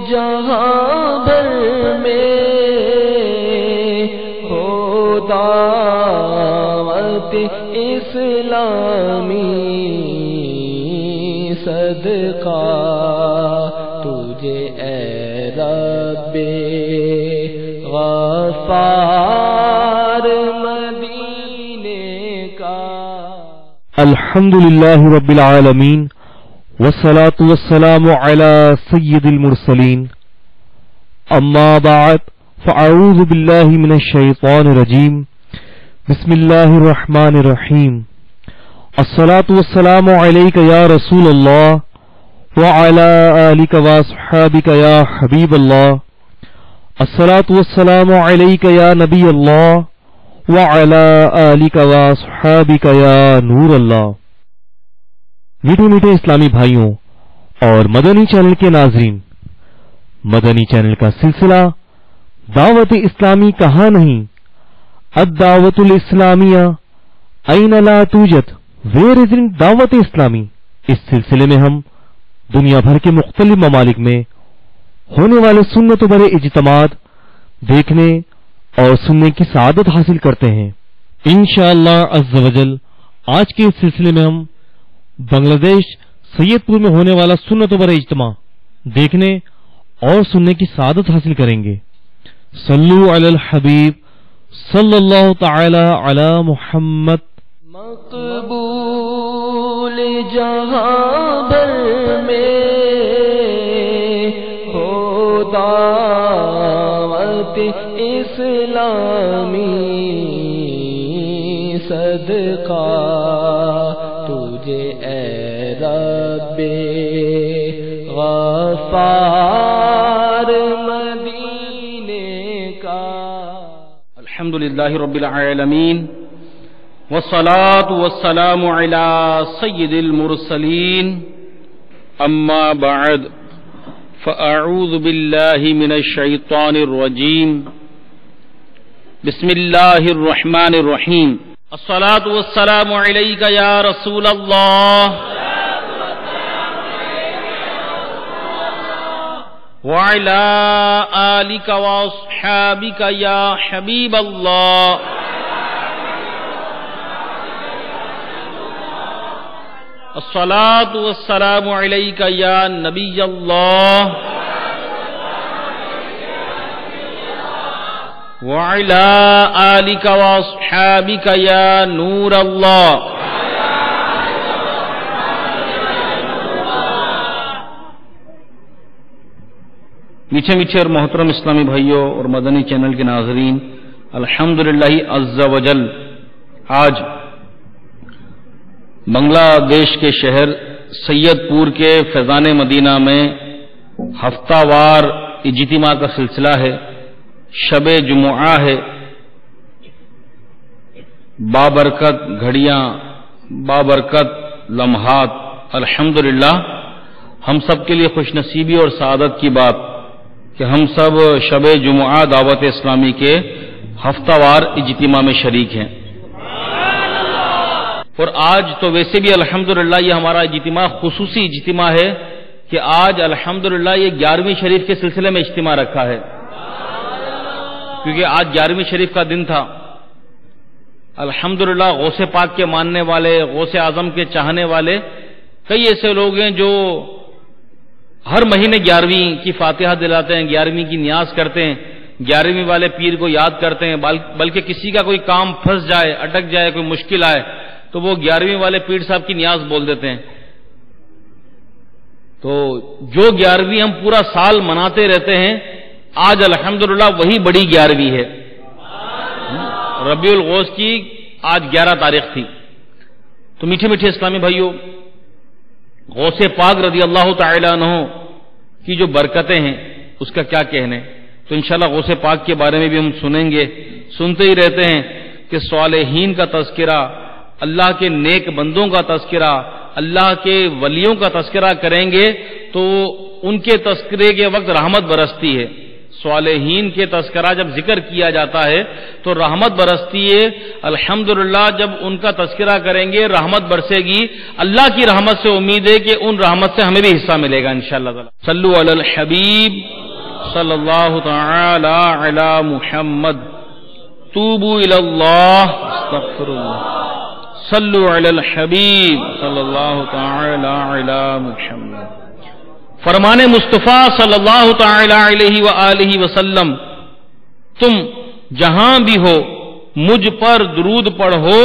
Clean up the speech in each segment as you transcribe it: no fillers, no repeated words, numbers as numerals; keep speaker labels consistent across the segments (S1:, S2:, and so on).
S1: جہاں بھر میں ہو دعوت اسلامی، صدقہ تجھے اے رب غفار مدینے کا۔
S2: الحمدللہ رب العالمین والصلاة والسلام على سید المرسلین، اما بعد فاعوذ باللہ من الشیطان الرجیم، بسم اللہ الرحمن الرحیم۔ الصلاة والسلام علیک یا رسول اللہ وعلى آلک واصحابک یا حبیب اللہ، الصلاة والسلام علیک یا نبی اللہ وعلى آلک واصحابک یا نور اللہ۔ میٹھے میٹھے اسلامی بھائیوں اور مدنی چینل کے ناظرین، مدنی چینل کا سلسلہ دعوت اسلامی کہاں نہیں، الدعوت الاسلامیہ این لا توجد، ویئر از ان دعوت اسلامی، اس سلسلے میں ہم دنیا بھر کے مختلف ممالک میں ہونے والے سنت و برے اجتماعات دیکھنے اور سننے کی سعادت حاصل کرتے ہیں۔ انشاءاللہ عز و جل آج کے اس سلسلے میں ہم بنگلہ دیش سید پور میں ہونے والا سنت و برے اجتماع دیکھنے اور سننے کی سعادت حاصل کریں گے۔ صلو علی الحبیب صلی اللہ تعالی علی محمد۔
S1: مقبول جہاں بھر میں ہو دعوت اسلامی، صدقہ تجھے اے رب غفار مدینے کا۔
S3: الحمدللہ رب العالمین والصلاة والسلام علی سید المرسلین، اما بعد فاعوذ باللہ من الشیطان الرجیم، بسم اللہ الرحمن الرحیم۔ الصلاة والسلام علیک یا رسول اللہ وعلی آلک واصحابک یا حبیب اللہ۔ الصلاة والسلام علیک یا نبی اللہ وعلی آلک واصحابک یا نور اللہ۔ میٹھے میٹھے اور محترم اسلامی بھائیوں اور مدنی چینل کے ناظرین، الحمدللہ عز و جل آج بنگلہ دیش کے شہر سید پور کے فیضان مدینہ میں ہفتہ وار اجتماع کا سلسلہ ہے، شب جمعہ ہے، بابرکت گھڑیاں، بابرکت لمحات۔ الحمدللہ ہم سب کے لیے خوش نصیبی اور سعادت کی بات کہ ہم سب شب جمعہ دعوت اسلامی کے ہفتہ وار اجتماع میں شریک ہیں، اور آج تو ویسے بھی الحمدللہ یہ ہمارا اجتماع خصوصی اجتماع ہے کہ آج الحمدللہ یہ 11ویں شریف کے سلسلے میں اجتماع رکھا ہے، کیونکہ آج 11ویں شریف کا دن تھا۔ الحمدللہ غوث پاک کے ماننے والے، غوث اعظم کے چاہنے والے کئی ایسے لوگ ہیں جو ہر مہینے 11ویں کی فاتحہ دلاتے ہیں، 11ویں کی نیاز کرتے ہیں، 11ویں والے پیر کو یاد کرتے ہیں، بلکہ کسی کا کوئی کام پھنس جائے، اٹک جائے، کوئی مشکل آئے تو وہ 11ویں والے پیر صاحب کی نیاز بول دیتے ہیں۔ تو جو 11ویں ہم پورا سال مناتے رہتے ہیں، آج الحمدللہ وہی بڑی 11ویں ہے۔ ربیع الغوث کی آج 11 تاریخ تھی۔ تو میٹھے میٹھے اسلامی بھائیوں، غوث پاک رضی اللہ تعالی عنہ کی جو برکتیں ہیں اس کا کیا کہنے، تو انشاءاللہ غوث پاک کے بارے میں بھی ہم سنیں گے، سنتے ہی رہتے ہیں کہ صالحین کا تذکرہ، اللہ کے نیک بندوں کا تذکرہ، اللہ کے ولیوں کا تذکرہ کریں گے تو ان کے تذکرے کے وقت رحمت برستی ہے۔ صالحین کے تذکرہ جب ذکر کیا جاتا ہے تو رحمت برستی ہے. الحمدللہ جب ان کا تذکرہ کریں گے رحمت برسے گی. اللہ کی رحمت سے امید ہے کہ ان رحمت سے ہمیں بھی حصہ ملے گا انشاءاللہ تعالی. صلو علی الحبیب صلی اللہ تعالی علی محمد. توبوا الی اللہ استغفر اللہ. صلو علی الحبیب صلی اللہ تعالی علی محمد. فرمان مصطفیٰ صلی اللہ تعالی علیہ وآلہ وسلم، تم جہاں بھی ہو مجھ پر درود پڑھو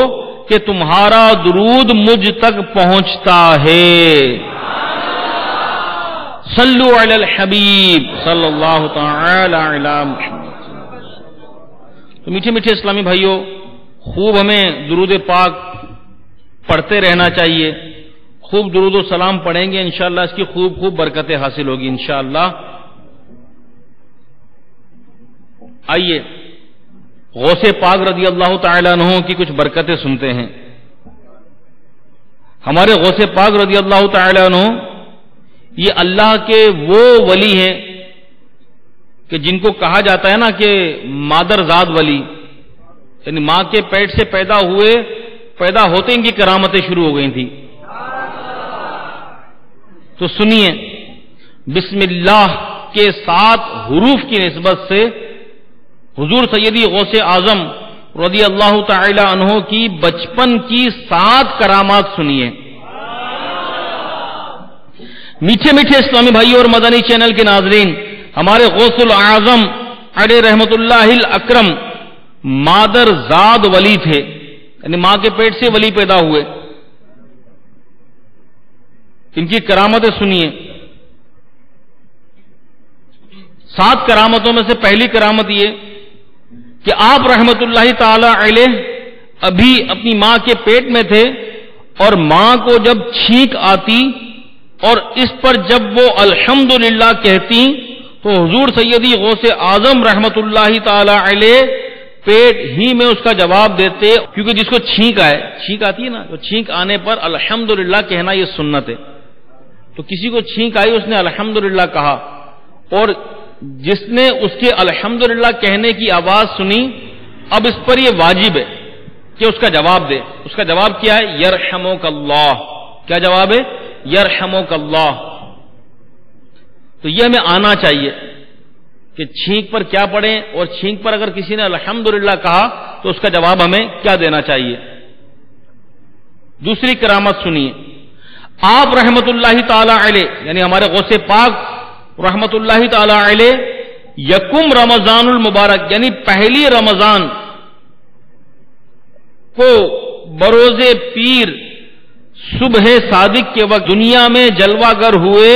S3: کہ تمہارا درود مجھ تک پہنچتا ہے. صلو علی الحبیب صلی اللہ تعالی علی محمد. تو میٹھے میٹھے اسلامی بھائیوں، خوب ہمیں درود پاک پڑھتے رہنا چاہیے. خوب درود و سلام پڑھیں گے انشاءاللہ اس کی خوب خوب برکتیں حاصل ہوگی انشاءاللہ. آئیے غوث پاک رضی اللہ تعالی عنہ کی کچھ برکتیں سنتے ہیں. ہمارے غوث پاک رضی اللہ تعالی عنہ یہ اللہ کے وہ ولی ہیں کہ جن کو کہا جاتا ہے نا کہ مادر زاد ولی، یعنی ماں کے پیٹ سے پیدا ہوئے، پیدا ہوتے ان کی کرامتیں شروع ہو گئی تھیں. تو سنیے، بسم اللہ کے 7 حروف کی نسبت سے حضور سیدی غوث اعظم رضی اللہ تعالی عنہ کی بچپن کی 7 کرامات سنیے. میٹھے میٹھے اسلامی بھائی اور مدنی چینل کے ناظرین، ہمارے غوث الاعظم علیہ رحمت اللہ الاکرم مادر زاد ولی تھے، یعنی ماں کے پیٹ سے ولی پیدا ہوئے. ان کی کرامتیں سنیے. 7 کرامتوں میں سے پہلی کرامت یہ کہ آپ رحمت اللہ تعالی علیہ ابھی اپنی ماں کے پیٹ میں تھے اور ماں کو جب چھینک آتی اور اس پر جب وہ الحمدللہ کہتی تو حضور سیدی غوث اعظم رحمت اللہ تعالی علیہ پیٹ ہی میں اس کا جواب دیتے، کیونکہ جس کو چھینک آئے، چھینک آتی ہے نا، تو چھینک آنے پر الحمدللہ کہنا یہ سنت ہے. تو کسی کو چھینک آئی اس نے الحمدللہ کہا، اور جس نے اس کے الحمدللہ کہنے کی آواز سنی اب اس پر یہ واجب ہے کہ اس کا جواب دے. اس کا جواب کیا ہے؟ یرحمک اللہ. کیا جواب ہے؟ یرحمک اللہ. تو یہ ہمیں آنا چاہیے کہ چھینک پر کیا پڑھیں، اور چھینک پر اگر کسی نے الحمدللہ کہا تو اس کا جواب ہمیں کیا دینا چاہیے. دوسری کرامت سنیے. آپ رحمت اللہ تعالی علیہ، یعنی ہمارے غوث پاک رحمت اللہ تعالی علیہ، یکم رمضان المبارک یعنی پہلی رمضان کو بروز پیر صبح صادق کے وقت دنیا میں جلوہ گر ہوئے.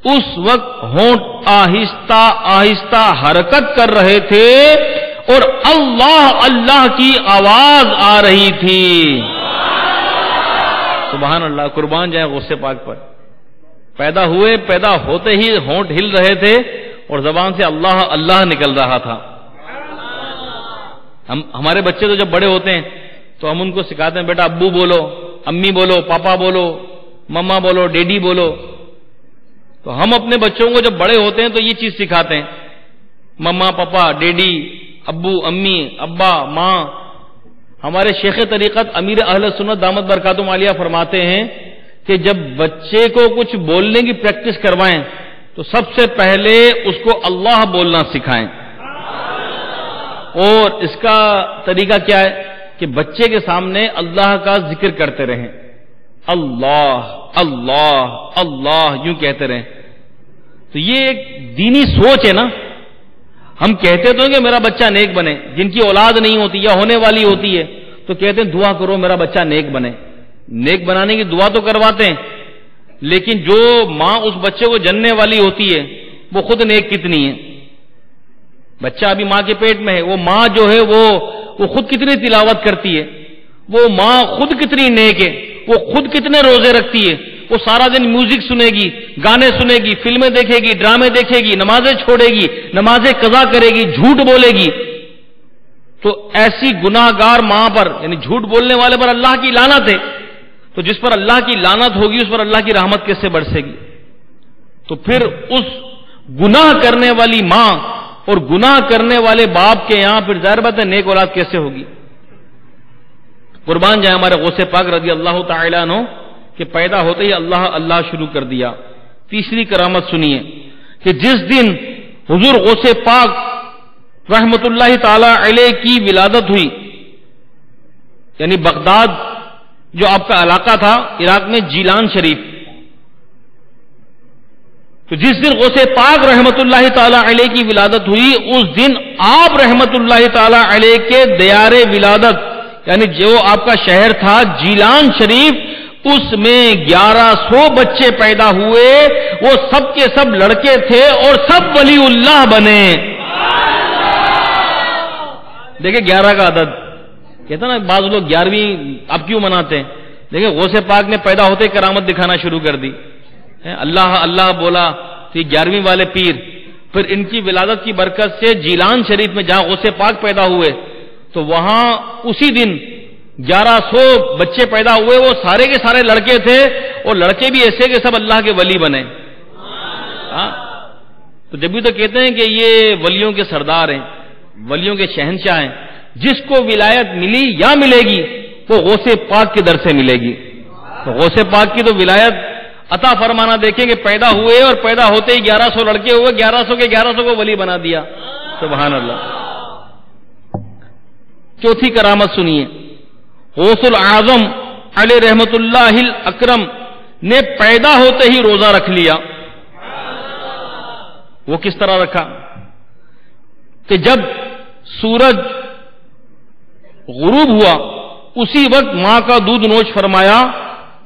S3: اس وقت ہونٹ آہستہ آہستہ حرکت کر رہے تھے اور اللہ اللہ کی آواز آ رہی تھی. سبحان اللہ، قربان جائیں غوث پاک پر. پیدا ہوئے، پیدا ہوتے ہی ہونٹ ہل رہے تھے اور زبان سے اللہ اللہ نکل رہا تھا. ہمارے بچے تو جب بڑے ہوتے ہیں تو ہم ان کو سکھاتے ہیں بیٹا ابو بولو، امی بولو، پاپا بولو، مما بولو، ڈیڈی بولو. تو ہم اپنے بچوں کو جب بڑے ہوتے ہیں تو یہ چیز سکھاتے ہیں، مما، پاپا، ڈیڈی، ابو، امی، ابا، ماں. ہمارے شیخ طریقت امیر اہل سنت دامت برکاتہم عالیہ فرماتے ہیں کہ جب بچے کو کچھ بولنے کی پریکٹس کروائیں تو سب سے پہلے اس کو اللہ بولنا سکھائیں. اور اس کا طریقہ کیا ہے کہ بچے کے سامنے اللہ کا ذکر کرتے رہیں، اللہ اللہ اللہ یوں کہتے رہیں. تو یہ ایک دینی سوچ ہے نا. ہم کہتے تو ہیں کہ میرا بچہ نیک بنے، جن کی اولاد نہیں ہوتی یا ہونے والی ہوتی ہے تو کہتے ہیں دعا کرو میرا بچہ نیک بنے. نیک بنانے کی دعا تو کرواتے ہیں، لیکن جو ماں اس بچے کو جننے والی ہوتی ہے وہ خود نیک کتنی ہے. بچہ ابھی ماں کے پیٹ میں ہے، وہ ماں جو ہے وہ خود کتنی تلاوت کرتی ہے، وہ ماں خود کتنی نیک ہے، وہ خود کتنے روزے رکھتی ہے، وہ سارا دن میوزک سنے گی، گانے سنے گی، فلمیں دیکھے گی، ڈرامے دیکھے گی، نمازیں چھوڑے گی، نمازیں قضا کرے گی، جھوٹ بولے گی. تو ایسی گناہ گار ماں پر، یعنی جھوٹ بولنے والے پر اللہ کی لعنت ہے. تو جس پر اللہ کی لعنت ہوگی اس پر اللہ کی رحمت کیسے برسے گی؟ تو پھر اس گناہ کرنے والی ماں اور گناہ کرنے والے باپ کے یہاں پھر ظاہر بات ہے نیک اولاد کیسے ہوگی؟ قربان جائے ہمارے غوث پاک رضی اللہ تعالیٰ عنہ کہ پیدا ہوتے ہی اللہ اللہ شروع کر دیا۔ تیسری کرامت سنیے کہ جس دن حضور غوث پاک رحمت اللہ تعالی علیہ کی ولادت ہوئی، یعنی بغداد جو آپ کا علاقہ تھا عراق میں جیلان شریف، تو جس دن غوث پاک رحمت اللہ تعالی علیہ کی ولادت ہوئی اس دن آپ رحمت اللہ تعالی علیہ کے دیار ولادت یعنی جو آپ کا شہر تھا جیلان شریف، اس میں 1100 بچے پیدا ہوئے، وہ سب کے سب لڑکے تھے اور سب ولی اللہ بنے۔ دیکھیں 11 کا عدد کہتا نا، بعض لوگ 11ویں اب کیوں مناتے ہیں؟ دیکھیں غوث پاک نے پیدا ہوتے کرامت دکھانا شروع کر دی، اللہ اللہ بولا تو یہ 11ویں والے پیر، پھر ان کی ولادت کی برکت سے جیلان شریف میں جہاں غوث پاک پیدا ہوئے تو وہاں اسی دن 1100 بچے پیدا ہوئے، وہ سارے کے سارے لڑکے تھے اور لڑکے بھی ایسے کہ سب اللہ کے ولی بنے۔ تو جب بھی تو کہتے ہیں کہ یہ ولیوں کے سردار ہیں، ولیوں کے شہنشاہ ہیں، جس کو ولایت ملی یا ملے گی وہ غوث پاک کے در سے ملے گی۔ تو غوث پاک کی تو ولایت عطا فرمانا دیکھیں کہ پیدا ہوئے اور پیدا ہوتے ہی 1100 لڑکے ہوئے، 1100 کے 1100 کو ولی بنا دیا۔ سبحان اللہ۔ چوتھی کرامت سنیے، غوث العظم علیہ رحمت اللہ الاکرم نے پیدا ہوتے ہی روزہ رکھ لیا۔ وہ کس طرح رکھا کہ جب سورج غروب ہوا اسی وقت ماں کا دودھ نوش فرمایا۔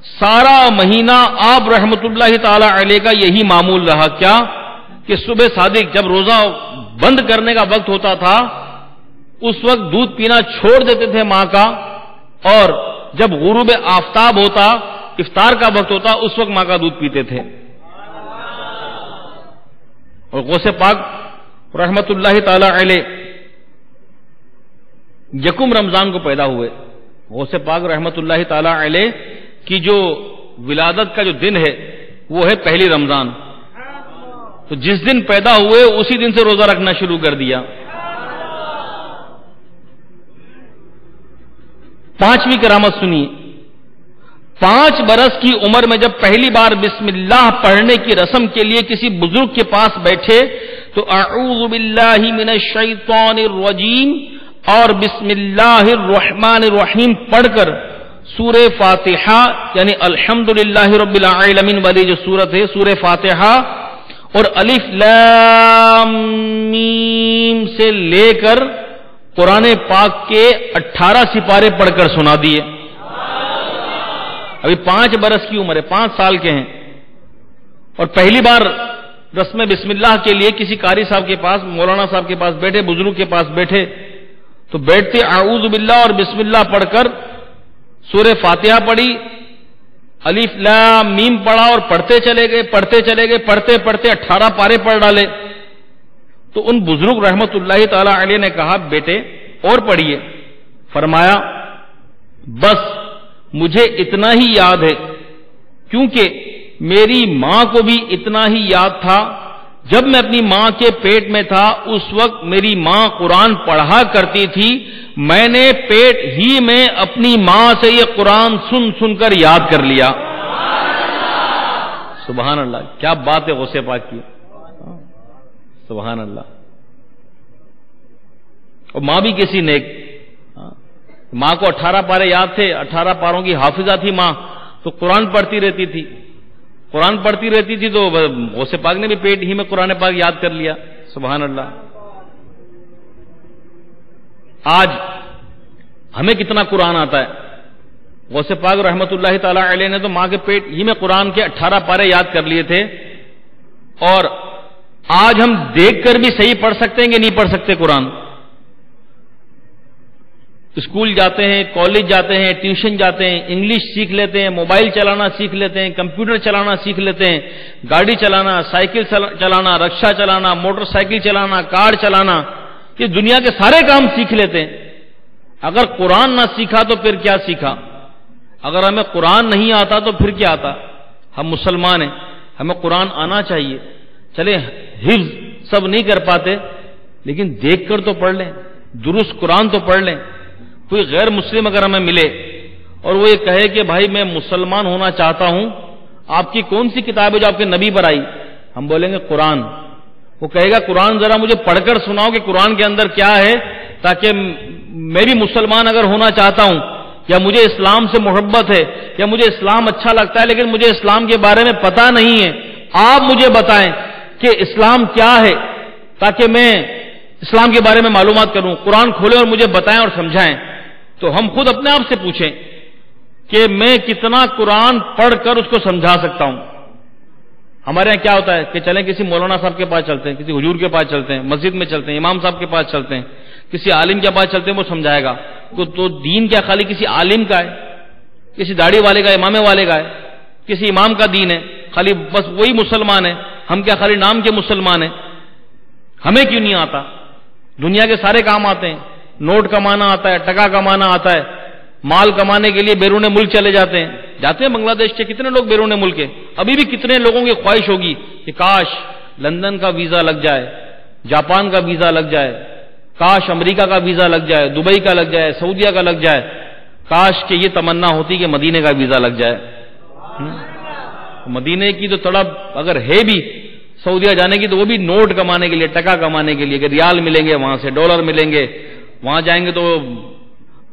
S3: سارا مہینہ آپ رحمت اللہ تعالی علیہ کا یہی معمول رہا، کیا کہ صبح صادق جب روزہ بند کرنے کا وقت ہوتا تھا اس وقت دودھ پینا چھوڑ دیتے تھے ماں کا، اور جب غروب آفتاب ہوتا افطار کا وقت ہوتا اس وقت ماں کا دودھ پیتے تھے۔ اور غوث پاک رحمت اللہ تعالی علیہ یکم رمضان کو پیدا ہوئے۔ غوث پاک رحمت اللہ تعالی علیہ کی جو ولادت کا جو دن ہے وہ ہے پہلی رمضان، تو جس دن پیدا ہوئے اسی دن سے روزہ رکھنا شروع کر دیا۔ پانچویں کرامت سنیے، 5 برس کی عمر میں جب پہلی بار بسم اللہ پڑھنے کی رسم کے لیے کسی بزرگ کے پاس بیٹھے تو اعوذ باللہ من الشیطان الرجیم اور بسم اللہ الرحمن الرحیم پڑھ کر سورہ فاتحہ یعنی الحمدللہ رب العالمین والی جو سورت ہے سورہ فاتحہ اور الف لام میم سے لے کر قرآن پاک کے 18 سپارے پڑھ کر سنا دیے۔ ابھی 5 برس کی عمر ہے، 5 سال کے ہیں، اور پہلی بار رسم بسم اللہ کے لیے کسی قاری صاحب کے پاس، مولانا صاحب کے پاس بیٹھے، بزرگ کے پاس بیٹھے تو بیٹھتے اعوذ باللہ اور بسم اللہ پڑھ کر سورہ فاتحہ پڑھی، الف لام میم پڑھا اور پڑھتے چلے گئے پڑھتے پڑھتے 18 پارے پڑھ ڈالے۔ تو ان بزرگ رحمت اللہ تعالی علیہ نے کہا بیٹے اور پڑھیے، فرمایا بس مجھے اتنا ہی یاد ہے، کیونکہ میری ماں کو بھی اتنا ہی یاد تھا، جب میں اپنی ماں کے پیٹ میں تھا اس وقت میری ماں قرآن پڑھا کرتی تھی، میں نے پیٹ ہی میں اپنی ماں سے یہ قرآن سن کر یاد کر لیا۔ سبحان اللہ، کیا بات ہے غوث پاک کی، سبحان اللہ۔ اور ماں بھی کیسی نیک، ماں کو 18 پارے یاد تھے، 18 پاروں کی حافظہ تھی ماں، تو قرآن پڑھتی رہتی تھی تو غوث پاک نے بھی پیٹ ہی میں قرآن پاک یاد کر لیا۔ سبحان اللہ۔ آج ہمیں کتنا قرآن آتا ہے، غوث پاک رحمت اللہ تعالی علیہ نے تو ماں کے پیٹ ہی میں قرآن کے 18 پارے یاد کر لیے تھے، اور آج ہم دیکھ کر بھی صحیح پڑھ سکتے ہیں کہ نہیں پڑھ سکتے قرآن؟ اسکول جاتے ہیں، کالج جاتے ہیں، ٹیوشن جاتے ہیں، انگلش سیکھ لیتے ہیں، موبائل چلانا سیکھ لیتے ہیں، کمپیوٹر چلانا سیکھ لیتے ہیں، گاڑی چلانا، سائیکل چلانا، رکشہ چلانا، موٹر سائیکل چلانا، کار چلانا، یہ دنیا کے سارے کام سیکھ لیتے ہیں۔ اگر قرآن نہ سیکھا تو پھر کیا سیکھا؟ اگر ہمیں قرآن نہیں آتا تو پھر کیا آتا؟ ہم مسلمان ہیں، ہمیں قرآن آنا چاہیے۔ چلے حفظ سب نہیں کر پاتے لیکن دیکھ کر تو پڑھ لیں، درست قرآن تو پڑھ لیں۔ کوئی غیر مسلم اگر ہمیں ملے اور وہ یہ کہے کہ بھائی میں مسلمان ہونا چاہتا ہوں، آپ کی کون سی کتاب ہے جو آپ کے نبی پر آئی؟ ہم بولیں گے قرآن۔ وہ کہے گا قرآن ذرا مجھے پڑھ کر سناؤ کہ قرآن کے اندر کیا ہے، تاکہ میں بھی مسلمان اگر ہونا چاہتا ہوں، یا مجھے اسلام سے محبت ہے، یا مجھے اسلام اچھا لگتا ہے لیکن مجھے اسلام کے بارے میں پتہ نہیں ہے، آپ مجھے بتائیں کہ اسلام کیا ہے تاکہ میں اسلام کے بارے میں معلومات کروں۔ قرآن کھولیں اور مجھے بتائیں اور سمجھائیں۔ تو ہم خود اپنے آپ سے پوچھیں کہ میں کتنا قرآن پڑھ کر اس کو سمجھا سکتا ہوں۔ ہمارے یہاں کیا ہوتا ہے کہ چلیں کسی مولانا صاحب کے پاس چلتے ہیں، کسی حضور کے پاس چلتے ہیں، مسجد میں چلتے ہیں، امام صاحب کے پاس چلتے ہیں، کسی عالم کے پاس چلتے ہیں، وہ سمجھائے گا۔ تو دین کیا خالی کسی عالم کا ہے، کسی داڑھی والے کا، امام والے کا ہے، کسی امام کا دین ہے، خالی بس وہی مسلمان ہے؟ ہم کیا خالی نام کے مسلمان ہیں؟ ہمیں کیوں نہیں آتا؟ دنیا کے سارے کام آتے ہیں، نوٹ کمانا آتا ہے، ٹکا کمانا آتا ہے، مال کمانے کے لیے بیرون ملک چلے جاتے ہیں بنگلہ دیش کے کتنے لوگ بیرون ملک ہیں۔ ابھی بھی کتنے لوگوں کی خواہش ہوگی کہ کاش لندن کا ویزا لگ جائے، جاپان کا ویزا لگ جائے، کاش امریکہ کا ویزا لگ جائے، دبئی کا لگ جائے، سعودیہ کا لگ جائے، کاش کہ یہ تمنا ہوتی کہ مدینے کا ویزا لگ جائے۔ مدینے کی تو تڑپ اگر ہے بھی سعودیہ جانے کی، تو وہ بھی نوٹ کمانے کے لیے، ٹکا کمانے کے لیے، کہ ریال ملیں گے وہاں سے، ڈالر ملیں گے، وہاں جائیں گے تو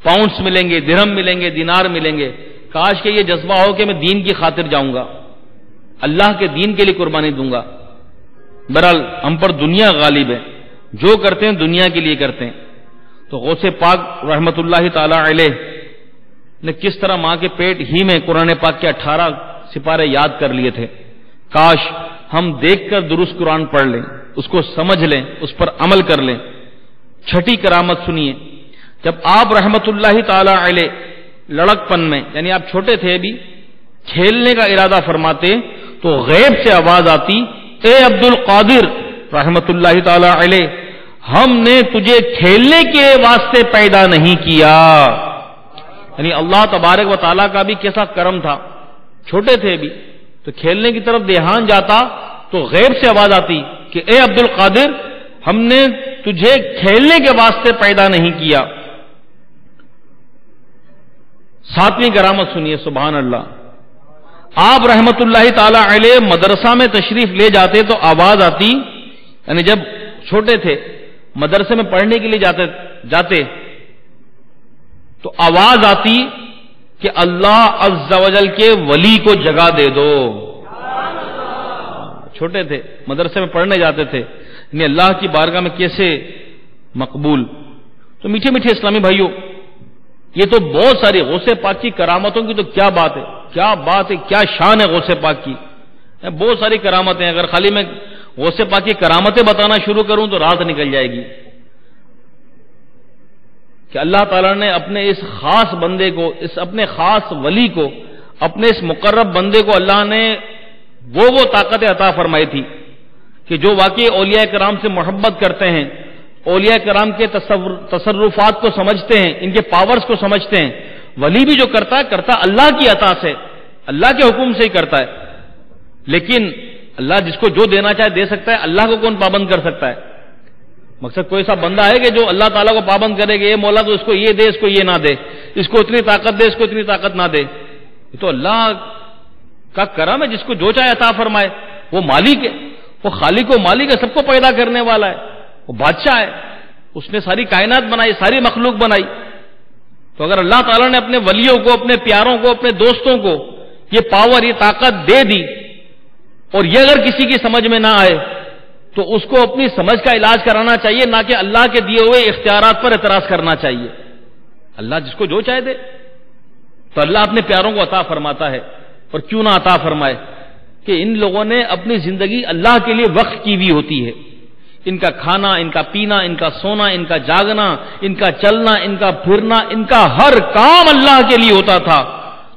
S3: پاؤنڈس ملیں گے، درہم ملیں گے، دینار ملیں گے۔ کاش کہ یہ جذبہ ہو کہ میں دین کی خاطر جاؤں گا، اللہ کے دین کے لیے قربانی دوں گا۔ بہرحال ہم پر دنیا غالب ہے، جو کرتے ہیں دنیا کے لیے کرتے ہیں۔ تو غوث پاک رحمت اللہ تعالی علیہ نے کس طرح ماں کے پیٹ ہی میں قرآن پاک کے 18 سپارے یاد کر لیے تھے۔ کاش ہم دیکھ کر درست قرآن پڑھ لیں، اس کو سمجھ لیں، اس پر عمل کر لیں۔ چھٹی کرامت سنیے، جب آپ رحمت اللہ تعالی علیہ لڑک پن میں، یعنی آپ چھوٹے تھے ابھی، کھیلنے کا ارادہ فرماتے تو غیب سے آواز آتی، اے عبد القادر رحمت اللہ تعالی علیہ، ہم نے تجھے کھیلنے کے واسطے پیدا نہیں کیا۔ یعنی اللہ تبارک و تعالیٰ کا بھی کیسا کرم تھا، چھوٹے تھے ابھی تو کھیلنے کی طرف دھیان جاتا تو غیب سے آواز آتی کہ اے عبد القادر، ہم نے تجھے کھیلنے کے واسطے پیدا نہیں کیا۔ 7ویں کرامت سنیے، سبحان اللہ۔ آپ رحمت اللہ تعالی علیہ مدرسہ میں تشریف لے جاتے تو آواز آتی، یعنی جب چھوٹے تھے مدرسے میں پڑھنے کے لیے جاتے تو آواز آتی کہ اللہ عز و جل کے ولی کو جگہ دے دو۔ چھوٹے تھے مدرسے میں پڑھنے جاتے تھے، یعنی اللہ کی بارگاہ میں کیسے مقبول۔ تو میٹھے میٹھے اسلامی بھائیوں، یہ تو بہت ساری غوث پاک کی کرامتوں کی تو کیا بات ہے، کیا بات ہے، کیا شان ہے غوث پاک کی۔ بہت ساری کرامتیں، اگر خالی میں غوث پاک کی کرامتیں بتانا شروع کروں تو رات نکل جائے گی، کہ اللہ تعالیٰ نے اپنے اس خاص بندے کو، اس اپنے خاص ولی کو، اپنے اس مقرب بندے کو اللہ نے وہ طاقت عطا فرمائی تھی کہ جو واقعی اولیاء کرام سے محبت کرتے ہیں، اولیاء کرام کے تصرفات کو سمجھتے ہیں، ان کے پاورز کو سمجھتے ہیں۔ ولی بھی جو کرتا ہے اللہ کی عطا سے، اللہ کے حکم سے ہی کرتا ہے۔ لیکن اللہ جس کو جو دینا چاہے دے سکتا ہے، اللہ کو کون پابند کر سکتا ہے؟ مقصد کوئی ایسا بندہ ہے کہ جو اللہ تعالیٰ کو پابند کرے کہ یہ مولا تو اس کو یہ دے، اس کو یہ نہ دے، اس کو اتنی طاقت دے، اس کو اتنی طاقت نہ دے۔ یہ تو اللہ کا کرم ہے، جس کو جو چاہے عطا فرمائے۔ وہ مالک ہے، وہ خالق و مالک ہے، سب کو پیدا کرنے والا ہے، وہ بادشاہ ہے، اس نے ساری کائنات بنائی، ساری مخلوق بنائی۔ تو اگر اللہ تعالیٰ نے اپنے ولیوں کو، اپنے پیاروں کو، اپنے دوستوں کو یہ پاور، یہ طاقت دے دی، اور یہ اگر کسی کی سمجھ میں نہ آئے تو اس کو اپنی سمجھ کا علاج کرانا چاہیے، نہ کہ اللہ کے دیے ہوئے اختیارات پر اعتراض کرنا چاہیے۔ اللہ جس کو جو چاہے دے، تو اللہ اپنے پیاروں کو عطا فرماتا ہے، اور کیوں نہ عطا فرمائے کہ ان لوگوں نے اپنی زندگی اللہ کے لیے وقف کی ہوئی ہوتی ہے۔ ان کا کھانا، ان کا پینا، ان کا سونا، ان کا جاگنا، ان کا چلنا، ان کا پھرنا، ان کا ہر کام اللہ کے لیے ہوتا تھا۔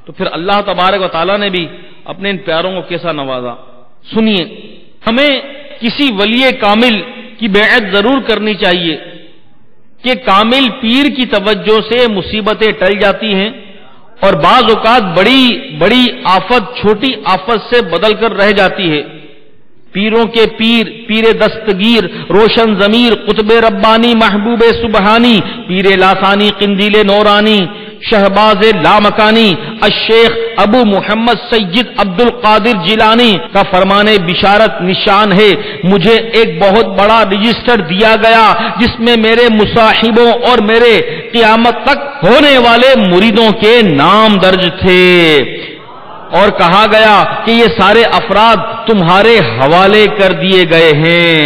S3: تو پھر اللہ تبارک و تعالیٰ نے بھی اپنے ان پیاروں کو کیسا نوازا۔ سنیے، ہمیں کسی ولی کامل کی بیعت ضرور کرنی چاہیے کہ کامل پیر کی توجہ سے مصیبتیں ٹل جاتی ہیں، اور بعض اوقات بڑی بڑی آفت چھوٹی آفت سے بدل کر رہ جاتی ہے۔ پیروں کے پیر، پیر دستگیر، روشن ضمیر، قطب ربانی، محبوب سبحانی، پیر لاسانی، قندیل نورانی، شہباز لامکانی، الشیخ ابو محمد سید عبد القادر جیلانی کا فرمان بشارت نشان ہے، مجھے ایک بہت بڑا رجسٹر دیا گیا جس میں میرے مصاحبوں اور میرے قیامت تک ہونے والے مریدوں کے نام درج تھے، اور کہا گیا کہ یہ سارے افراد تمہارے حوالے کر دیے گئے ہیں۔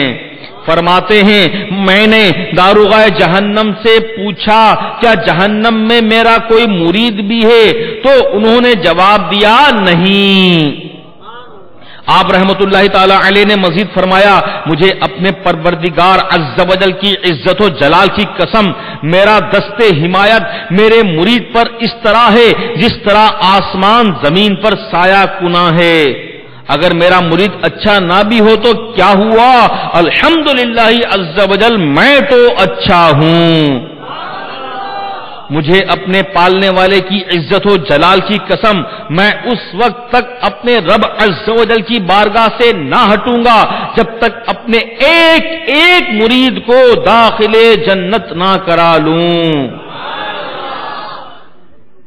S3: فرماتے ہیں میں نے داروغہ جہنم سے پوچھا کیا جہنم میں میرا کوئی مرید بھی ہے؟ تو انہوں نے جواب دیا نہیں۔ آپ رحمت اللہ تعالی علیہ نے مزید فرمایا مجھے اپنے پروردگار عز و جل کی عزت و جلال کی قسم، میرا دست حمایت میرے مرید پر اس طرح ہے جس طرح آسمان زمین پر سایہ کنا ہے۔ اگر میرا مرید اچھا نہ بھی ہو تو کیا ہوا، الحمدللہ عز و جل میں تو اچھا ہوں۔ مجھے اپنے پالنے والے کی عزت و جلال کی قسم، میں اس وقت تک اپنے رب عز و جل کی بارگاہ سے نہ ہٹوں گا جب تک اپنے ایک ایک مرید کو داخل جنت نہ کرا لوں۔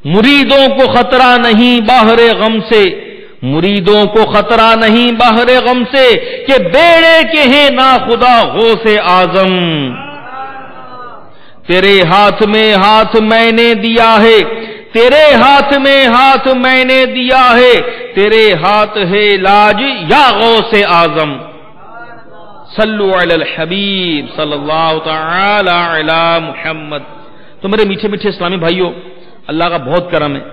S3: مریدوں کو خطرہ نہیں باہر غم سے، مریدوں کو خطرہ نہیں باہر غم سے، کہ بیڑے کے ہیں نا خدا غوث اعظم۔ تیرے ہاتھ میں ہاتھ میں نے دیا ہے، تیرے ہاتھ میں ہاتھ میں نے دیا ہے، تیرے ہاتھ ہے لاج یا غوث اعظم۔ صلو علی الحبیب صلی اللہ تعالی علی محمد۔ تو میرے میٹھے میٹھے اسلامی بھائیوں، اللہ کا بہت کرم ہے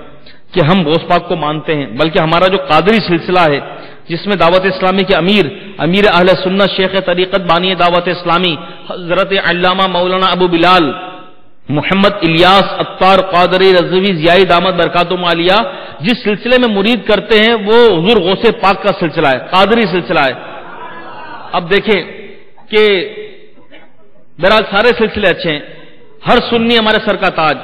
S3: کہ ہم غوث پاک کو مانتے ہیں، بلکہ ہمارا جو قادری سلسلہ ہے جس میں دعوت اسلامی کے امیر اہل سنت شیخ طریقت بانی دعوت اسلامی حضرت علامہ مولانا ابو بلال محمد الیاس عطار قادری رضوی زیائی دامت برکاتہم عالیہ جس سلسلے میں مرید کرتے ہیں وہ حضور غوث پاک کا سلسلہ ہے، قادری سلسلہ ہے۔ اب دیکھیں کہ بہرحال سارے سلسلے اچھے ہیں، ہر سنی ہمارے سر کا تاج،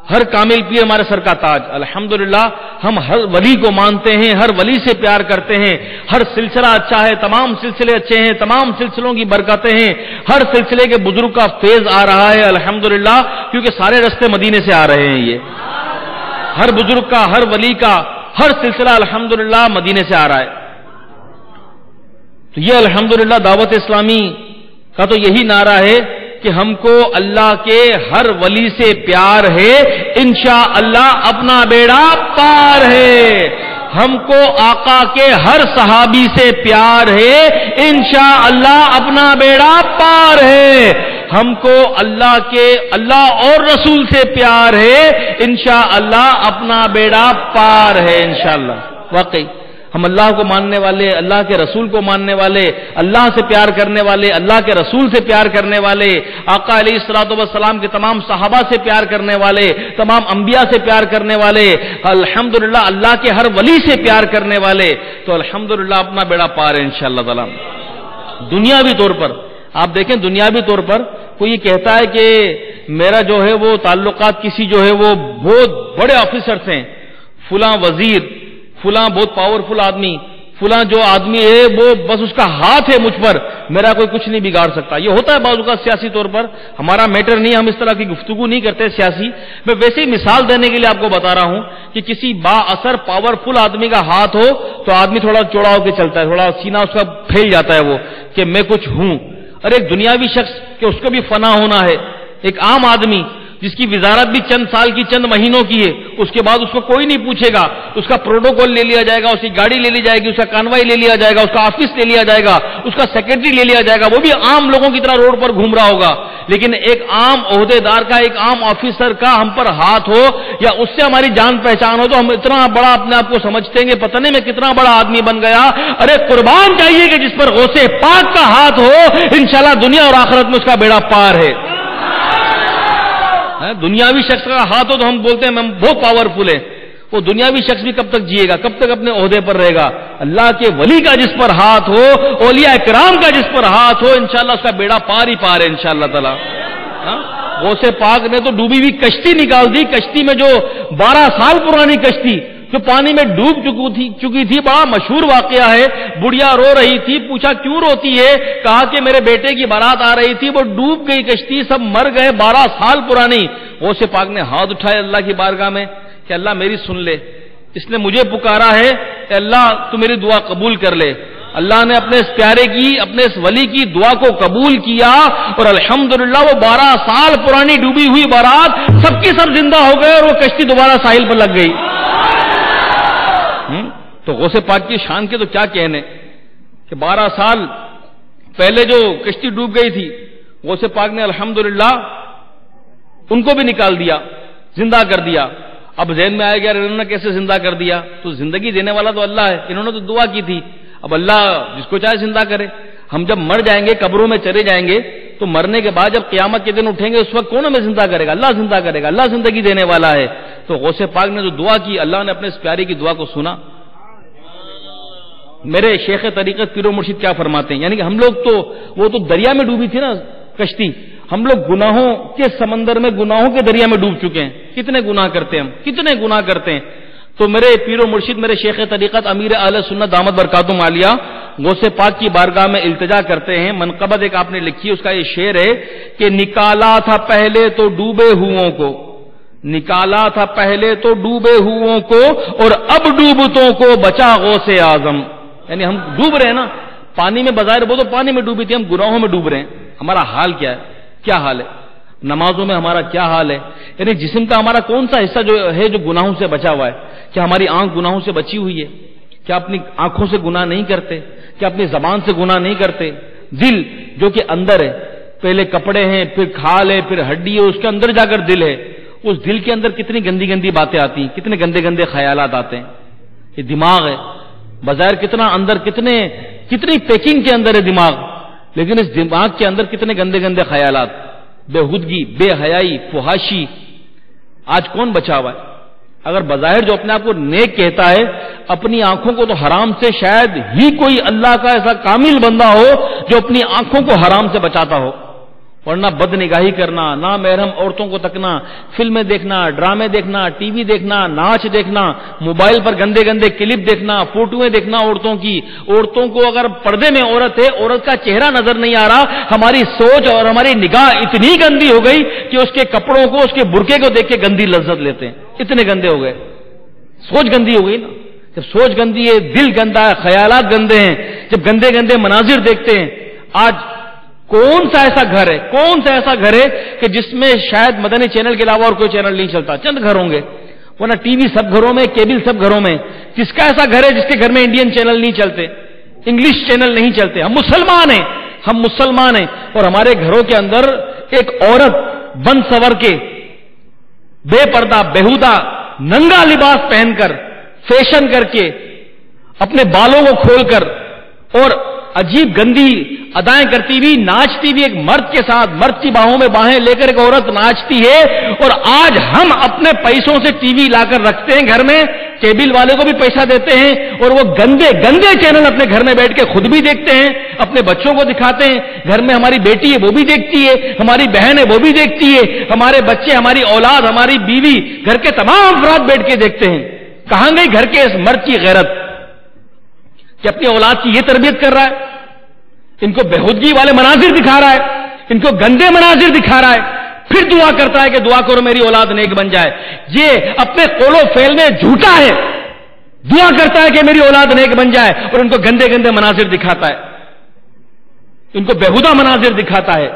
S3: ہر کامل پیر ہمارے سر کا تاج، الحمدللہ ہم ہر ولی کو مانتے ہیں، ہر ولی سے پیار کرتے ہیں، ہر سلسلہ اچھا ہے، تمام سلسلے اچھے ہیں، تمام سلسلوں کی برکتیں ہیں، ہر سلسلے کے بزرگ کا فیض آ رہا ہے الحمدللہ، کیونکہ سارے رستے مدینے سے آ رہے ہیں، یہ ہر بزرگ کا، ہر ولی کا، ہر سلسلہ الحمدللہ مدینے سے آ رہا ہے۔ تو یہ الحمدللہ دعوت اسلامی کا تو یہی نعرہ ہے کہ ہم کو اللہ کے ہر ولی سے پیار ہے، انشاءاللہ اپنا بیڑا پار ہے۔ ہم کو آقا کے ہر صحابی سے پیار ہے، انشاءاللہ اپنا بیڑا پار ہے۔ ہم کو اللہ اور رسول سے پیار ہے، انشاءاللہ اپنا بیڑا پار ہے انشاءاللہ۔ واقعی ہم اللہ کو ماننے والے، اللہ کے رسول کو ماننے والے، اللہ سے پیار کرنے والے، اللہ کے رسول سے پیار کرنے والے، آقا علیہ الصلوۃ والسلام کے تمام صحابہ سے پیار کرنے والے، تمام انبیاء سے پیار کرنے والے، الحمدللہ اللہ کے ہر ولی سے پیار کرنے والے، تو الحمدللہ اپنا بیڑا پار ہے انشاءاللہ تعالی۔ دنیاوی طور پر آپ دیکھیں، دنیاوی طور پر کوئی یہ کہتا ہے کہ میرا جو ہے وہ تعلقات کسی جو ہے وہ بہت بڑے آفیسر سے ہیں، فلاں وزیر، فلاں بہت پاورفل آدمی، فلاں جو آدمی ہے وہ بس اس کا ہاتھ ہے مجھ پر، میرا کوئی کچھ نہیں بگاڑ سکتا۔ یہ ہوتا ہے بعض اوقات سیاسی طور پر، ہمارا میٹر نہیں، ہم اس طرح کی گفتگو نہیں کرتے سیاسی۔ میں ویسے ہی مثال دینے کے لیے آپ کو بتا رہا ہوں کہ کسی با اثر پاورفل آدمی کا ہاتھ ہو تو آدمی تھوڑا چوڑا ہو کے چلتا ہے، تھوڑا سینہ اس کا پھیل جاتا ہے وہ کہ میں کچھ ہوں۔ اور ایک دنیاوی شخص کہ اس کو بھی فنا ہونا ہے، ایک عام آدمی جس کی وزارت بھی چند سال کی، چند مہینوں کی ہے، اس کے بعد اس کو کوئی نہیں پوچھے گا، اس کا پروٹوکول لے لیا جائے گا، اس کی گاڑی لے لی جائے گی، اس کا کانوائی لے لیا جائے گا، اس کا آفس لے لیا جائے گا، اس کا سیکرٹری لے لیا جائے گا، وہ بھی عام لوگوں کی طرح روڈ پر گھوم رہا ہوگا۔ لیکن ایک عام عہدے دار کا، ایک عام آفیسر کا ہم پر ہاتھ ہو یا اس سے ہماری جان پہچان ہو تو ہم اتنا بڑا اپنے آپ کو سمجھتے ہیں کہ پتہ نہیں میں کتنا بڑا آدمی بن گیا۔ ارے قربان چاہیے کہ جس پر غوث پاک کا ہاتھ ہو، انشاءاللہ دنیا اور آخرت میں اس کا بیڑا پار ہے۔ دنیاوی شخص کا ہاتھ ہو تو ہم بولتے ہیں ہم بہت پاورفل ہے، وہ دنیاوی شخص بھی کب تک جیے گا، کب تک اپنے عہدے پر رہے گا؟ اللہ کے ولی کا جس پر ہاتھ ہو، اولیاء کرام کا جس پر ہاتھ ہو، انشاءاللہ اس کا بیڑا پار ہی پار ہے انشاءاللہ تعالی۔ غوث پاک نے تو ڈوبی ہوئی کشتی نکال دی، کشتی میں جو 12 سال پرانی کشتی، جو پانی میں ڈوب چکی تھی. بڑا مشہور واقعہ ہے. بڑھیا رو رہی تھی, پوچھا کیوں روتی ہے؟ کہا کہ میرے بیٹے کی بارات آ رہی تھی, وہ ڈوب گئی کشتی, سب مر گئے, 12 سال پرانی. غوث پاک نے ہاتھ اٹھائے اللہ کی بارگاہ میں کہ اللہ میری سن لے, اس نے مجھے پکارا ہے کہ اللہ تو میری دعا قبول کر لے. اللہ نے اپنے اس پیارے کی, اپنے اس ولی کی دعا کو قبول کیا, اور الحمدللہ وہ 12 سال پرانی ڈوبی ہوئی بارات سب کی سب زندہ ہو گئے, اور وہ کشتی دوبارہ ساحل پر لگ گئی. تو غوث پاک کی شان کے تو کیا کہنے کہ 12 سال پہلے جو کشتی ڈوب گئی تھی, غوث پاک نے الحمدللہ ان کو بھی نکال دیا, زندہ کر دیا. اب ذہن میں آیا گیا انہوں نے کیسے زندہ کر دیا؟ تو زندگی دینے والا تو اللہ ہے, انہوں نے تو دعا کی تھی. اب اللہ جس کو چاہے زندہ کرے. ہم جب مر جائیں گے, قبروں میں چلے جائیں گے, تو مرنے کے بعد جب قیامت کے دن اٹھیں گے اس وقت کون ہمیں زندہ کرے گا؟ اللہ زندہ کرے گا, اللہ زندگی دینے والا ہے. تو غوث پاک نے جو دعا کی, اللہ نے اپنے اس پیاری کی دعا کو سنا. میرے شیخ طریقت پیر و مرشد کیا فرماتے ہیں, یعنی کہ ہم لوگ تو وہ تو دریا میں ڈوبی تھی نا کشتی, ہم لوگ گناہوں کے سمندر میں, گناہوں کے دریا میں ڈوب چکے ہیں. کتنے گناہ کرتے ہیں ہم, کتنے گناہ کرتے ہیں. تو میرے پیر و مرشد, میرے شیخ طریقت امیر اہل سنت دامت برکاتہم عالیہ غوث پاک کی بارگاہ میں التجا کرتے ہیں. منقبت ایک آپ نے لکھی, اس کا یہ شعر ہے کہ نکالا تھا پہلے تو ڈوبے ہوئوں کو, نکالا تھا پہلے تو ڈوبے ہوئوں کو, اور اب ڈوبتوں کو بچا غوث اعظم. یعنی ہم ڈوب رہے ہیں نا پانی میں, بظاہر وہ تو پانی میں ڈوبی تھی, ہم گناہوں میں ڈوب رہے ہیں. ہمارا حال کیا ہے, کیا حال ہے؟ نمازوں میں ہمارا کیا حال ہے؟ یعنی جسم کا ہمارا کون سا حصہ جو ہے جو گناہوں سے بچا ہوا ہے؟ کیا ہماری آنکھ گناہوں سے بچی ہوئی ہے؟ کیا اپنی آنکھوں سے گناہ نہیں کرتے؟ کیا اپنی زبان سے گناہ نہیں کرتے؟ دل جو کہ اندر ہے, پہلے کپڑے ہیں, پھر کھال ہے, پھر ہڈی ہے, اس کے اندر جا کر دل ہے. اس دل کے اندر کتنی گندی گندی باتیں آتی ہیں, کتنے گندے گندے خیالات آتے ہیں. یہ دماغ ہے, بظاہر کتنا اندر, کتنی پیکنگ کے اندر ہے دماغ, لیکن اس دماغ کے اندر کتنے گندے گندے خیالات, بےہودگی, بے حیائی, فحاشی. آج کون بچا ہوا ہے؟ اگر بظاہر جو اپنے آپ کو نیک کہتا ہے, اپنی آنکھوں کو تو حرام سے شاید ہی کوئی اللہ کا ایسا کامل بندہ ہو جو اپنی آنکھوں کو حرام سے بچاتا ہو. ورنہ بد نگاہی کرنا, نامحرم عورتوں کو تکنا, فلمیں دیکھنا, ڈرامے دیکھنا, ٹی وی دیکھنا, ناچ دیکھنا, موبائل پر گندے گندے کلپ دیکھنا, فوٹویں دیکھنا عورتوں کی. عورتوں کو اگر پردے میں عورت ہے, عورت کا چہرہ نظر نہیں آ رہا, ہماری سوچ اور ہماری نگاہ اتنی گندی ہو گئی کہ اس کے کپڑوں کو, اس کے برقعے کو دیکھ کے گندی لذت لیتے ہیں. اتنے گندے ہو گئے, سوچ گندی ہو گئی نا. جب سوچ گندی ہے, دل گندا ہے, خیالات گندے ہیں, جب گندے گندے مناظر دیکھتے ہیں. آج کون سا ایسا گھر ہے, کون سا ایسا گھر ہے کہ جس میں شاید مدنی چینل کے علاوہ اور کوئی چینل نہیں چلتا؟ چند گھر ہوں گے, ورنہ ٹی وی سب گھروں میں, کیبل سب گھروں میں. کس کا ایسا گھر ہے جس کے گھر میں انڈین چینل نہیں چلتے, انگلش چینل نہیں چلتے؟ ہم مسلمان ہیں, اور ہمارے گھروں کے اندر ایک عورت بن سور کے, بے پردہ, بےہودہ, ننگا لباس پہن کر, فیشن کر کے, اپنے بالوں کو کھول کر اور عجیب گندی ادائیں کرتی ہوئی ناچتی ہوئی ایک مرد کے ساتھ, مرد کی باہوں میں باہیں لے کر ایک عورت ناچتی ہے. اور آج ہم اپنے پیسوں سے ٹی وی لا کر رکھتے ہیں گھر میں, کیبل والے کو بھی پیسہ دیتے ہیں, اور وہ گندے گندے چینل اپنے گھر میں بیٹھ کے خود بھی دیکھتے ہیں, اپنے بچوں کو دکھاتے ہیں. گھر میں ہماری بیٹی ہے وہ بھی دیکھتی ہے, ہماری بہن ہے وہ بھی دیکھتی ہے, ہمارے بچے, ہماری اولاد, ہماری بیوی, گھر کے تمام افراد بیٹھ کے دیکھتے ہیں. کہاں گئی گھر کے اس مرد کی غیرت کہ اپنی اولاد کی یہ تربیت کر رہا ہے؟ ان کو بےہودگی والے مناظر دکھا رہا ہے, ان کو گندے مناظر دکھا رہا ہے, پھر دعا کرتا ہے کہ دعا کرو میری اولاد نیک بن جائے. یہ اپنے قول و فعل میں جھوٹا ہے, دعا کرتا ہے کہ میری اولاد نیک بن جائے, اور ان کو گندے گندے مناظر دکھاتا ہے, ان کو بےہودہ مناظر دکھاتا ہے.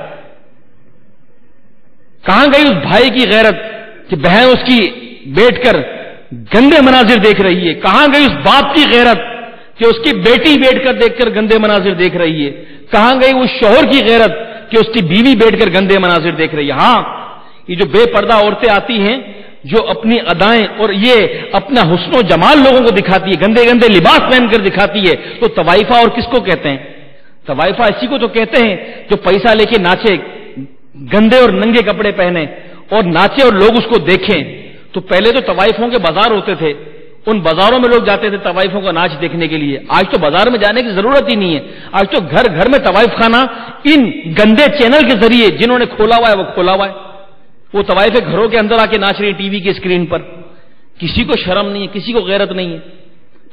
S3: کہاں گئی اس بھائی کی غیرت کہ بہن اس کی بیٹھ کر گندے مناظر دیکھ رہی ہے؟ کہاں گئی اس باپ کی غیرت کہ اس کی بیٹی بیٹھ کر دیکھ کر گندے مناظر دیکھ رہی ہے؟ کہاں گئی اس شوہر کی غیرت کہ اس کی بیوی بیٹھ کر گندے مناظر دیکھ رہی ہے؟ ہاں, یہ جو بے پردہ عورتیں آتی ہیں جو اپنی ادائیں اور یہ اپنا حسن و جمال لوگوں کو دکھاتی ہے, گندے گندے لباس پہن کر دکھاتی ہے, تو طوائفہ اور کس کو کہتے ہیں؟ طوائفہ اسی کو تو کہتے ہیں جو پیسہ لے کے ناچے, گندے اور ننگے کپڑے پہنے اور ناچے اور لوگ اس کو دیکھیں. تو پہلے تو طوائفوں کے بازار ہوتے تھے, ان بازاروں میں لوگ جاتے تھے طوائفوں کا ناچ دیکھنے کے لیے. آج تو بازار میں جانے کی ضرورت ہی نہیں ہے, آج تو گھر گھر میں طوائف خانہ ان گندے چینل کے ذریعے جنہوں نے کھولا ہوا ہے وہ کھولا ہوا ہے. وہ طوائفیں گھروں کے اندر آ کے ناچ رہی ٹی وی کی اسکرین پر. کسی کو شرم نہیں ہے، کسی کو غیرت نہیں ہے،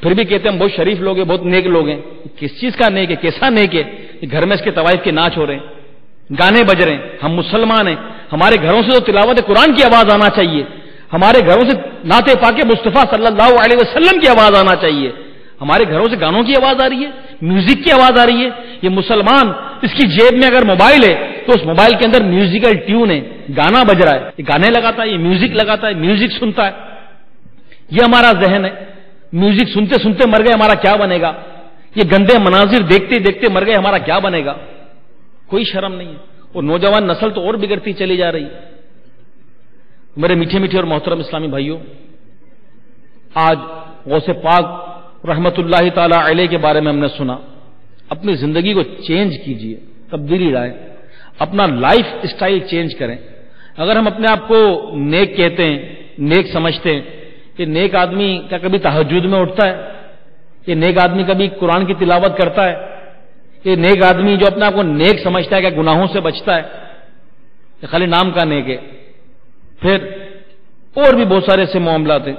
S3: پھر بھی کہتے ہیں ہم بہت شریف لوگ ہیں، بہت نیک لوگ ہیں۔ کس چیز کا نیک ہے؟ کیسا نیک ہے؟ گھر میں اس کے طوائف کے ناچ ہو رہے ہیں، گانے بج رہے ہیں۔ ہم مسلمان ہیں، ہمارے گھروں سے تو تلاوت قرآن کی آواز آنا چاہیے، ہمارے گھروں سے نعت پاک مصطفیٰ صلی اللہ علیہ وسلم کی آواز آنا چاہیے۔ ہمارے گھروں سے گانوں کی آواز آ رہی ہے، میوزک کی آواز آ رہی ہے۔ یہ مسلمان، اس کی جیب میں اگر موبائل ہے تو اس موبائل کے اندر میوزیکل ٹیون ہے، گانا بج رہا ہے، یہ گانے لگاتا ہے، یہ میوزک لگاتا ہے، میوزک سنتا ہے۔ یہ ہمارا ذہن ہے۔ میوزک سنتے سنتے مر گئے، ہمارا کیا بنے گا؟ یہ گندے مناظر دیکھتے دیکھتے مر گئے، ہمارا کیا بنے گا؟ کوئی شرم نہیں ہے۔ اور نوجوان نسل تو اور بگڑتی چلی جا رہی ہے۔ میرے میٹھے میٹھے اور محترم اسلامی بھائیوں، آج غوث پاک رحمت اللہ تعالی علیہ کے بارے میں ہم نے سنا۔ اپنی زندگی کو چینج کیجئے، تبدیلی لائیں، اپنا لائف اسٹائل چینج کریں۔ اگر ہم اپنے آپ کو نیک کہتے ہیں، نیک سمجھتے ہیں، کہ نیک آدمی کیا کبھی تہجد میں اٹھتا ہے؟ یہ نیک آدمی کبھی قرآن کی تلاوت کرتا ہے؟ یہ نیک آدمی جو اپنے آپ کو نیک سمجھتا ہے کہ گناہوں سے بچتا ہے؟ یہ خالی نام کا نیک ہے۔ پھر اور بھی بہت سارے ایسے معاملات ہیں۔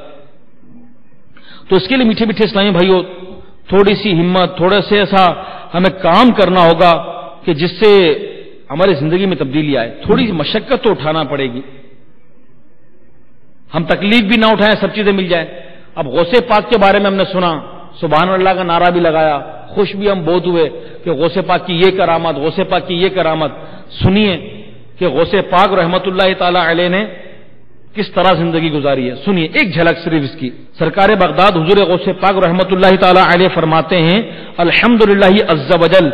S3: تو اس کے لیے میٹھے میٹھے اسلامی بھائیوں، تھوڑی سی ہمت، تھوڑا سے ایسا ہمیں کام کرنا ہوگا کہ جس سے ہماری زندگی میں تبدیلی آئے۔ تھوڑی سی مشقت تو اٹھانا پڑے گی، ہم تکلیف بھی نہ اٹھائیں، سب چیزیں مل جائیں۔ اب غوث پاک کے بارے میں ہم نے سنا، سبحان اللہ کا نعرہ بھی لگایا، خوش بھی ہم بہت ہوئے کہ غوث پاک کی یہ کرامت، غوث پاک کی یہ کرامت۔ سنیے کہ غوث پاک رحمت اللہ تعالی علیہ نے کس طرح زندگی گزاری ہے، سنیے ایک جھلک صرف اس کی۔ سرکار بغداد حضور غوث پاک رحمت اللہ تعالی علیہ فرماتے ہیں، الحمدللہ عز وجل،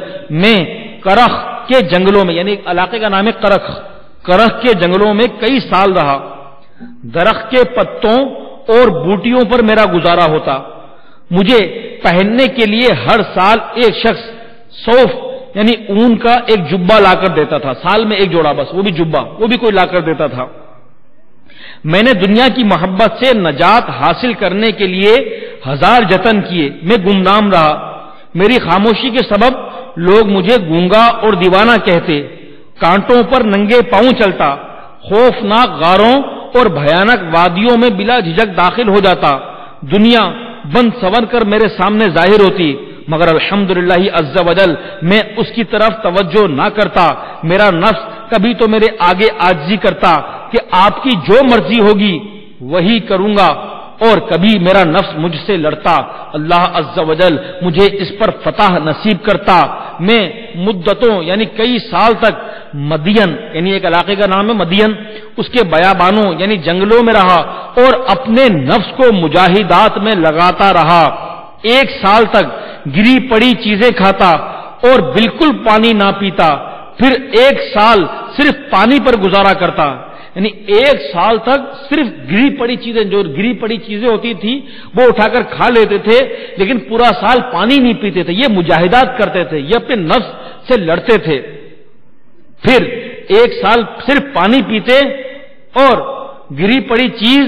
S3: میں کرخ کے جنگلوں میں، یعنی علاقے کا نام ہے کرخ، کرخ کے جنگلوں میں کئی سال رہا۔ درخت کے پتوں اور بوٹیوں پر میرا گزارا ہوتا۔ مجھے پہننے کے لیے ہر سال ایک شخص صوف یعنی اون کا ایک جبہ لا کر دیتا تھا، سال میں ایک جوڑا، بس وہ بھی جبہ، وہ بھی کوئی لا کر دیتا تھا۔ میں نے دنیا کی محبت سے نجات حاصل کرنے کے لیے ہزار جتن کیے، میں گمنام رہا۔ میری خاموشی کے سبب لوگ مجھے گونگا اور دیوانہ کہتے۔ کانٹوں پر ننگے پاؤں چلتا، خوفناک غاروں اور بھیانک وادیوں میں بلا جھجک داخل ہو جاتا۔ دنیا بند سور کر میرے سامنے ظاہر ہوتی، مگر الحمدللہ عز وجل میں اس کی طرف توجہ نہ کرتا۔ میرا نفس کبھی تو میرے آگے عاجزی کرتا کہ آپ کی جو مرضی ہوگی وہی کروں گا، اور کبھی میرا نفس مجھ سے لڑتا، اللہ عز وجل مجھے اس پر فتح نصیب کرتا۔ میں مدتوں یعنی کئی سال تک مدین یعنی ایک علاقے کا نام ہے مدین، اس کے بیابانوں یعنی جنگلوں میں رہا اور اپنے نفس کو مجاہدات میں لگاتا رہا۔ ایک سال تک گری پڑی چیزیں کھاتا اور بالکل پانی نہ پیتا، پھر ایک سال صرف پانی پر گزارا کرتا، یعنی ایک سال تک صرف گری پڑی چیزیں، جو گری پڑی چیزیں ہوتی تھی وہ اٹھا کر کھا لیتے تھے، لیکن پورا سال پانی نہیں پیتے تھے۔ یہ مجاہدات کرتے تھے، یہ اپنے نفس سے لڑتے تھے۔ پھر ایک سال صرف پانی پیتے اور گری پڑی چیز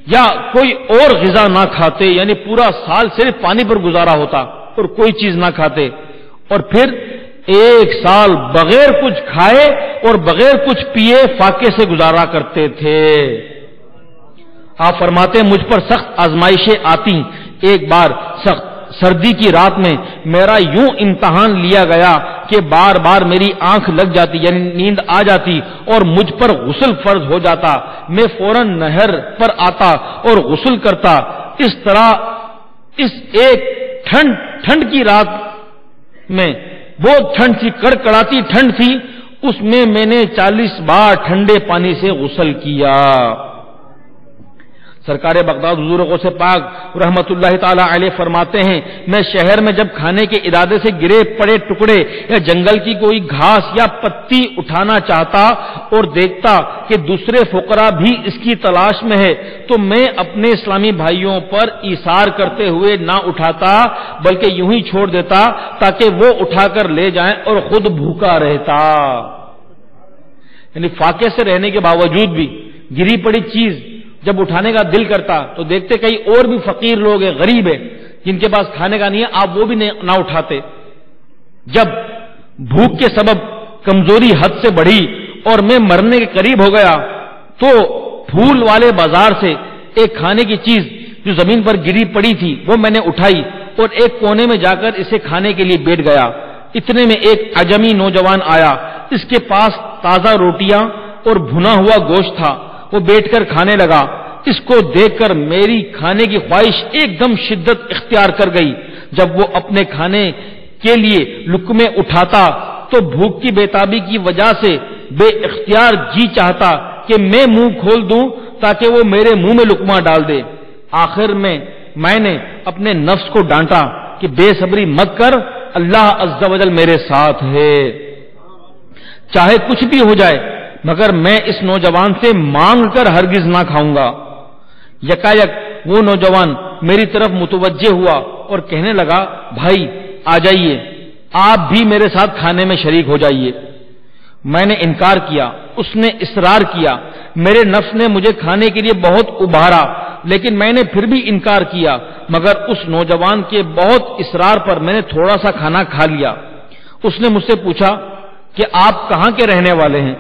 S3: یا کوئی اور غذا نہ کھاتے، یعنی پورا سال صرف پانی پر گزارا ہوتا اور کوئی چیز نہ کھاتے، اور پھر ایک سال بغیر کچھ کھائے اور بغیر کچھ پیے فاقے سے گزارا کرتے تھے۔ آپ فرماتے ہیں مجھ پر سخت آزمائشیں آتی۔ ایک بار سخت سردی کی رات میں میرا یوں امتحان لیا گیا کہ بار بار میری آنکھ لگ جاتی یعنی نیند آ جاتی اور مجھ پر غسل فرض ہو جاتا۔ میں فوراً نہر پر آتا اور غسل کرتا۔ اس طرح اس ایک ٹھنڈ کی رات میں، بہت ٹھنڈ تھی، کڑکڑاتی ٹھنڈ تھی، اس میں نے 40 بار ٹھنڈے پانی سے غسل کیا۔ سرکار بغداد حضور غوث پاک رحمت اللہ تعالی علیہ فرماتے ہیں، میں شہر میں جب کھانے کے ارادے سے گرے پڑے ٹکڑے یا جنگل کی کوئی گھاس یا پتی اٹھانا چاہتا اور دیکھتا کہ دوسرے فقراء بھی اس کی تلاش میں ہے تو میں اپنے اسلامی بھائیوں پر ایثار کرتے ہوئے نہ اٹھاتا بلکہ یوں ہی چھوڑ دیتا تاکہ وہ اٹھا کر لے جائیں اور خود بھوکا رہتا۔ یعنی فاقے سے رہنے کے باوجود بھی گری پڑی چیز جب اٹھانے کا دل کرتا تو دیکھتے کئی اور بھی فقیر لوگ ہیں، غریب ہیں، جن کے پاس کھانے کا نہیں ہے، آپ وہ بھی نہ اٹھاتے۔ جب بھوک کے سبب کمزوری حد سے بڑھی اور میں مرنے کے قریب ہو گیا تو پھول والے بازار سے ایک کھانے کی چیز جو زمین پر گری پڑی تھی وہ میں نے اٹھائی اور ایک کونے میں جا کر اسے کھانے کے لیے بیٹھ گیا. اتنے میں ایک عجمی نوجوان آیا. اس کے پاس تازہ روٹیاں اور بھنا ہوا گوشت تھا. وہ بیٹھ کر کھانے لگا. اس کو دیکھ کر میری کھانے کی خواہش ایک دم شدت اختیار کر گئی. جب وہ اپنے کھانے کے لیے لقمے اٹھاتا تو بھوک کی بےتابی کی وجہ سے بے اختیار جی چاہتا کہ میں منہ کھول دوں تاکہ وہ میرے منہ میں لقمہ ڈال دے. آخر میں نے اپنے نفس کو ڈانٹا کہ بے صبری مت کر، اللہ عز و جل میرے ساتھ ہے، چاہے کچھ بھی ہو جائے مگر میں اس نوجوان سے مانگ کر ہرگز نہ کھاؤں گا. یکایک وہ نوجوان میری طرف متوجہ ہوا اور کہنے لگا، بھائی آ جائیے، آپ بھی میرے ساتھ کھانے میں شریک ہو جائیے. میں نے انکار کیا. اس نے اصرار کیا. میرے نفس نے مجھے کھانے کے لیے بہت ابھارا لیکن میں نے پھر بھی انکار کیا، مگر اس نوجوان کے بہت اصرار پر میں نے تھوڑا سا کھانا کھا لیا. اس نے مجھ سے پوچھا کہ آپ کہاں کے رہنے والے ہیں؟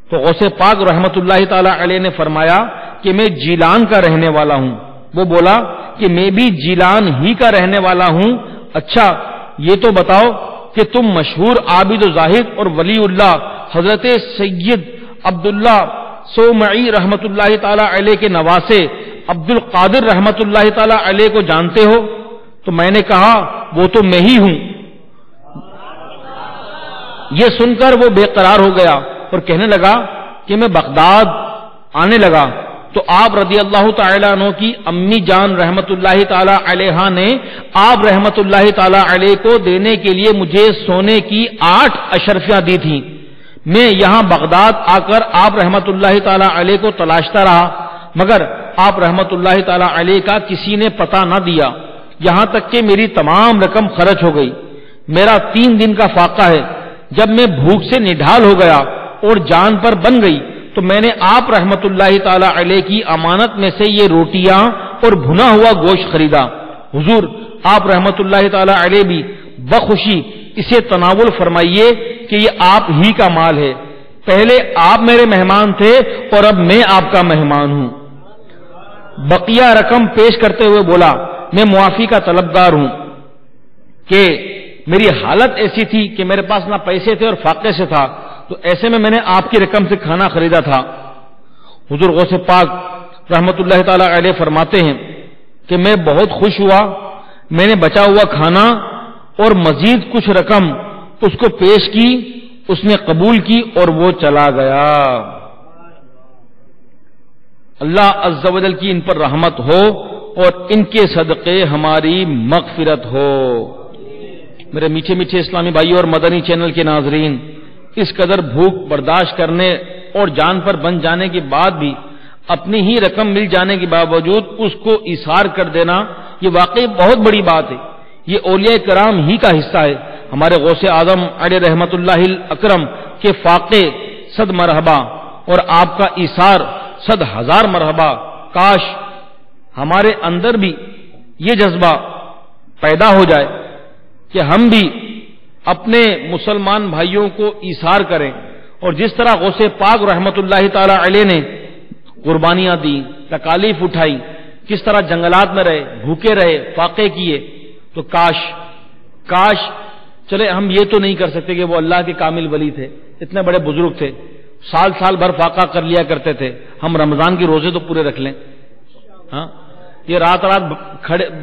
S3: تو غوث پاک رحمت اللہ تعالی علیہ نے فرمایا کہ میں جیلان کا رہنے والا ہوں. وہ بولا کہ میں بھی جیلان ہی کا رہنے والا ہوں. اچھا یہ تو بتاؤ کہ تم مشہور عابد و زاہد اور ولی اللہ حضرت سید عبداللہ سومعی رحمت اللہ تعالی علیہ کے نواسے عبد القادر رحمت اللہ تعالی علیہ کو جانتے ہو؟ تو میں نے کہا وہ تو میں ہی ہوں. یہ سن کر وہ بے قرار ہو گیا اور کہنے لگا کہ میں بغداد آنے لگا تو آپ رضی اللہ تعالیٰ عنہ کی امی جان رحمت اللہ تعالیٰ علیہ نے آپ رحمت اللہ تعالیٰ علیہ کو دینے کے لیے مجھے سونے کی 8 اشرفیاں دی تھیں. میں یہاں بغداد آ کر آپ رحمت اللہ تعالیٰ علیہ کو تلاشتا رہا مگر آپ رحمت اللہ تعالیٰ علیہ کا کسی نے پتہ نہ دیا، یہاں تک کہ میری تمام رقم خرچ ہو گئی. میرا 3 دن کا فاقہ ہے. جب میں بھوک سے نڈھال ہو گیا اور جان پر بن گئی تو میں نے آپ رحمت اللہ تعالی علیہ کی امانت میں سے یہ روٹیاں اور بھنا ہوا گوشت خریدا. حضور آپ رحمت اللہ تعالی علیہ بھی بخوشی اسے تناول فرمائیے کہ یہ آپ ہی کا مال ہے. پہلے آپ میرے مہمان تھے اور اب میں آپ کا مہمان ہوں. بقیہ رقم پیش کرتے ہوئے بولا، میں معافی کا طلبگار ہوں کہ میری حالت ایسی تھی کہ میرے پاس نہ پیسے تھے اور فاقے سے تھا، تو ایسے میں نے آپ کی رقم سے کھانا خریدا تھا. حضور غوث پاک رحمت اللہ تعالی علیہ فرماتے ہیں کہ میں بہت خوش ہوا. میں نے بچا ہوا کھانا اور مزید کچھ رقم اس کو پیش کی. اس نے قبول کی اور وہ چلا گیا. اللہ عز و جل کی ان پر رحمت ہو اور ان کے صدقے ہماری مغفرت ہو. میرے میٹھے میٹھے اسلامی بھائیوں اور مدنی چینل کے ناظرین، اس قدر بھوک برداشت کرنے اور جان پر بن جانے کے بعد بھی اپنی ہی رقم مل جانے کے باوجود اس کو ایثار کر دینا، یہ واقعی بہت بڑی بات ہے. یہ اولیاء کرام ہی کا حصہ ہے. ہمارے غوث اعظم علیہ رحمت اللہ اکرم کے فاقے 100 مرحبا اور آپ کا ایثار 100,000 مرحبا. کاش ہمارے اندر بھی یہ جذبہ پیدا ہو جائے کہ ہم بھی اپنے مسلمان بھائیوں کو ایثار کریں، اور جس طرح غوث پاک رحمت اللہ تعالی علیہ نے قربانیاں دی، تکالیف اٹھائی، کس طرح جنگلات میں رہے، بھوکے رہے، فاقے کیے، تو کاش چلے ہم یہ تو نہیں کر سکتے کہ وہ اللہ کے کامل ولی تھے، اتنے بڑے بزرگ تھے، سال بھر فاقہ کر لیا کرتے تھے. ہم رمضان کے روزے تو پورے رکھ لیں. ہاں، یہ رات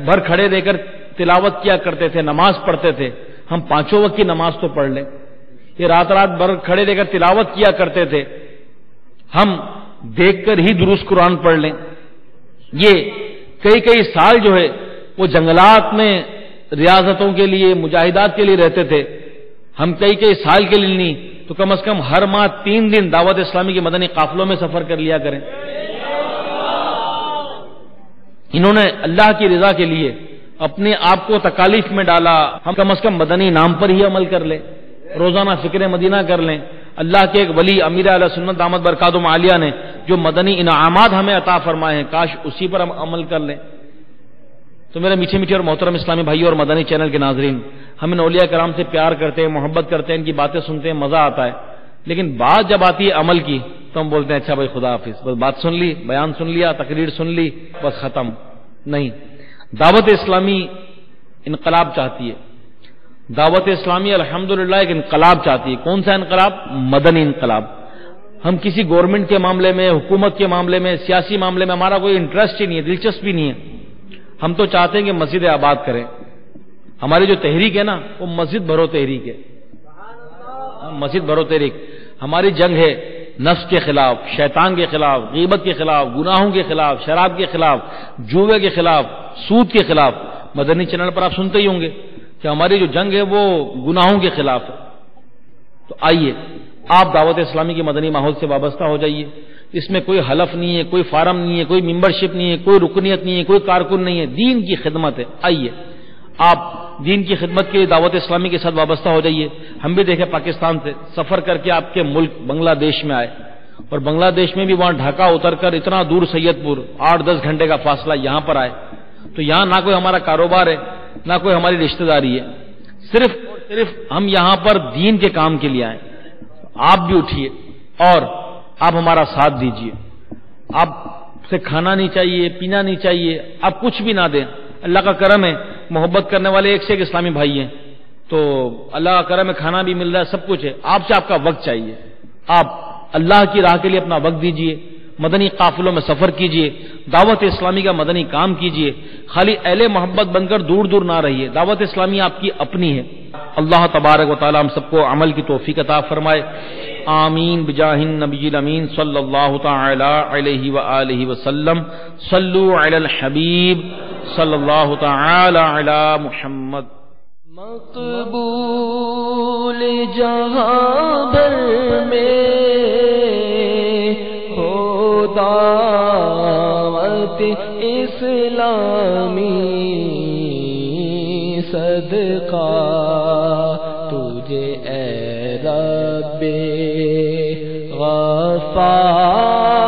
S3: بھر کھڑے رہ کر تلاوت کیا کرتے تھے، نماز پڑھتے تھے. ہم 5 وقت کی نماز تو پڑھ لیں. یہ رات بھر کھڑے رہ کر تلاوت کیا کرتے تھے، ہم دیکھ کر ہی دروس قرآن پڑھ لیں. یہ کئی سال جو ہے وہ جنگلات میں ریاضتوں کے لیے، مجاہدات کے لیے رہتے تھے. ہم کئی سال کے لیے نہیں تو کم از کم ہر ماہ 3 دن دعوت اسلامی کے مدنی قافلوں میں سفر کر لیا کریں. انہوں نے اللہ کی رضا کے لیے اپنے آپ کو تکالیف میں ڈالا. ہم کم از کم مدنی نام پر ہی عمل کر لیں، روزانہ فکر مدینہ کر لیں. اللہ کے ایک ولی امیر علیہ سنت دامت برکاتہم عالیہ نے جو مدنی انعامات ہمیں عطا فرمائے ہیں، کاش اسی پر ہم عمل کر لیں. تو میرے میٹھے میٹھے اور محترم اسلامی بھائی اور مدنی چینل کے ناظرین، ہم ان اولیاء کرام سے پیار کرتے ہیں، محبت کرتے ہیں، ان کی باتیں سنتے ہیں، مزہ آتا ہے، لیکن بات جب آتی ہے عمل کی تو ہم بولتے ہیں اچھا بھائی خدا حافظ، بس بات سن لی، بیان سن لیا، تقریر سن لی، بس ختم. نہیں، دعوت اسلامی انقلاب چاہتی ہے. دعوت اسلامی الحمدللہ ایک انقلاب چاہتی ہے. کون سا انقلاب؟ مدنی انقلاب. ہم کسی گورنمنٹ کے معاملے میں، حکومت کے معاملے میں، سیاسی معاملے میں ہمارا کوئی انٹرسٹ ہی نہیں ہے، دلچسپی نہیں ہے. ہم تو چاہتے ہیں کہ مسجد آباد کریں. ہماری جو تحریک ہے نا وہ مسجد بھرو تحریک ہے. مسجد بھرو تحریک. ہماری جنگ ہے نفس کے خلاف، شیطان کے خلاف، غیبت کے خلاف، گناہوں کے خلاف، شراب کے خلاف، جوے کے خلاف، سود کے خلاف. مدنی چینل پر آپ سنتے ہی ہوں گے کہ ہماری جو جنگ ہے وہ گناہوں کے خلاف ہے. تو آئیے آپ دعوت اسلامی کے مدنی ماحول سے وابستہ ہو جائیے. اس میں کوئی حلف نہیں ہے، کوئی فارم نہیں ہے، کوئی ممبرشپ نہیں ہے، کوئی رکنیت نہیں ہے، کوئی کارکن نہیں ہے. دین کی خدمت ہے. آئیے آپ دین کی خدمت کے لیے دعوت اسلامی کے ساتھ وابستہ ہو جائیے. ہم بھی دیکھیں پاکستان سے سفر کر کے آپ کے ملک بنگلہ دیش میں آئے، اور بنگلہ دیش میں بھی وہاں ڈھاکہ اتر کر اتنا دور سید پور 8-10 گھنٹے کا فاصلہ یہاں پر آئے. تو یہاں نہ کوئی ہمارا کاروبار ہے، نہ کوئی ہماری رشتہ داری ہے، صرف اور صرف ہم یہاں پر دین کے کام کے لیے آئے. آپ بھی اٹھیے اور آپ ہمارا ساتھ دیجیے. آپ سے کھانا نہیں چاہیے، پینا نہیں چاہیے، آپ کچھ بھی نہ دیں. اللہ کا کرم ہے، محبت کرنے والے ایک سے ایک اسلامی بھائی ہیں، تو اللہ کا کرم ہے، کھانا بھی مل رہا ہے، سب کچھ ہے. آپ سے آپ کا وقت چاہیے. آپ اللہ کی راہ کے لیے اپنا وقت دیجیے، مدنی قافلوں میں سفر کیجیے، دعوت اسلامی کا مدنی کام کیجیے. خالی اہل محبت بن کر دور دور نہ رہیے. دعوت اسلامی آپ کی اپنی ہے. اللہ تبارک و تعالی ہم سب کو عمل کی توفیق عطا فرمائے. آمین بجاہ النبی الامین صلی اللہ تعالی علیہ وآلہ وسلم. صلو علی الحبیب صلی اللہ تعالی علی محمد.
S1: مقبول جہاں بھر میں ہو دعوت اسلامی، صدقہ تجھے اے رب غفار.